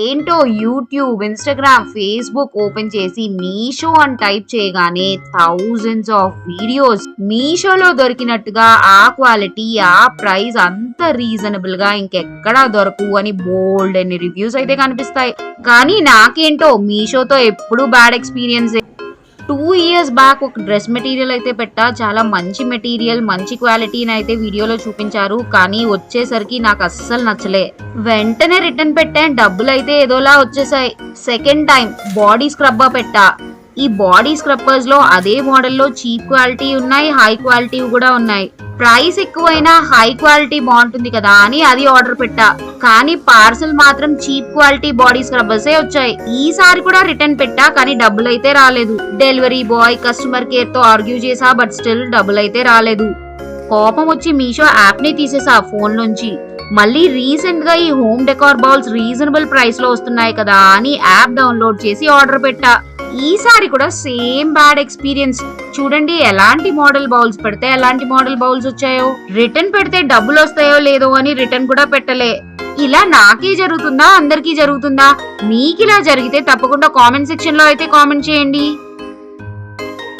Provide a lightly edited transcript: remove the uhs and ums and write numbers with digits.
ఏంటో YouTube, Instagram, Facebook open చేసి మీషో అని టైప్ చేయగానే థౌజండ్స్ ఆఫ్ వీడియోస్ మీషోలో దొరికినట్టుగా ఆ క్వాలిటీ ఆ ప్రైస్ అంత రీజనబుల్ గా ఇంకెక్కడా దొరకవు అని బోల్డ్ అని రివ్యూస్ అయితే కనిపిస్తాయి. కానీ నాకేంటో మీషోతో ఎప్పుడు బ్యాడ్ ఎక్స్పీరియన్స్. 2 years బ్యాక్ ఒక డ్రెస్ మెటీరియల్ అయితే పెట్టా, చాలా మంచి మెటీరియల్ మంచి క్వాలిటీని అయితే వీడియోలో చూపించారు, కానీ వచ్చేసరికి నాకు అస్సలు నచ్చలే. వెంటనే రిటర్న్ పెట్టాను, డబ్బులు అయితే ఏదోలా వచ్చేసాయి. సెకండ్ టైం బాడీ స్క్రబ్బర్ పెట్టా. ఈ బాడీ స్క్రబ్బర్స్ లో అదే మోడల్లో చీప్ క్వాలిటీ ఉన్నాయి, హై క్వాలిటీ కూడా ఉన్నాయి. ప్రైస్ ఎక్కువైనా హై క్వాలిటీ బాగుంటుంది కదా అని అది ఆర్డర్ పెట్టా, కానీ పార్సల్ మాత్రం చీప్ క్వాలిటీ బాడీ స్క్రబ్బర్సే వచ్చాయి. ఈసారి కూడా రిటర్న్ పెట్టా, కానీ డబ్బులు అయితే రాలేదు. డెలివరీ బాయ్ కస్టమర్ కేర్ తో ఆర్గ్యూ చేసా, బట్ స్టిల్ డబ్బులు అయితే రాలేదు. కోపం వచ్చి మీషో యాప్ ని తీసేసా ఫోన్ నుంచి. మళ్ళీ రీసెంట్ గా ఈ home decor bowls reasonable price లో వస్తున్నాయి కదా అని యాప్ డౌన్లోడ్ చేసి ఆర్డర్ పెట్టా. ఈసారి కూడా సేమ్ బ్యాడ్ ఎక్స్పీరియన్స్. చూడండి, ఎలాంటి మోడల్ బౌల్స్ పెడితే ఎలాంటి మోడల్ బౌల్స్ వచ్చాయో. రిటర్న్ పెడితే డబ్బులు వస్తాయో లేదో అని రిటర్న్ కూడా పెట్టలే. ఇలా నాకే జరుగుతుందా, అందరికీ జరుగుతుందా? మీకు ఇలా జరిగితే తప్పకుండా కామెంట్ సెక్షన్ లో అయితే కామెంట్ చేయండి.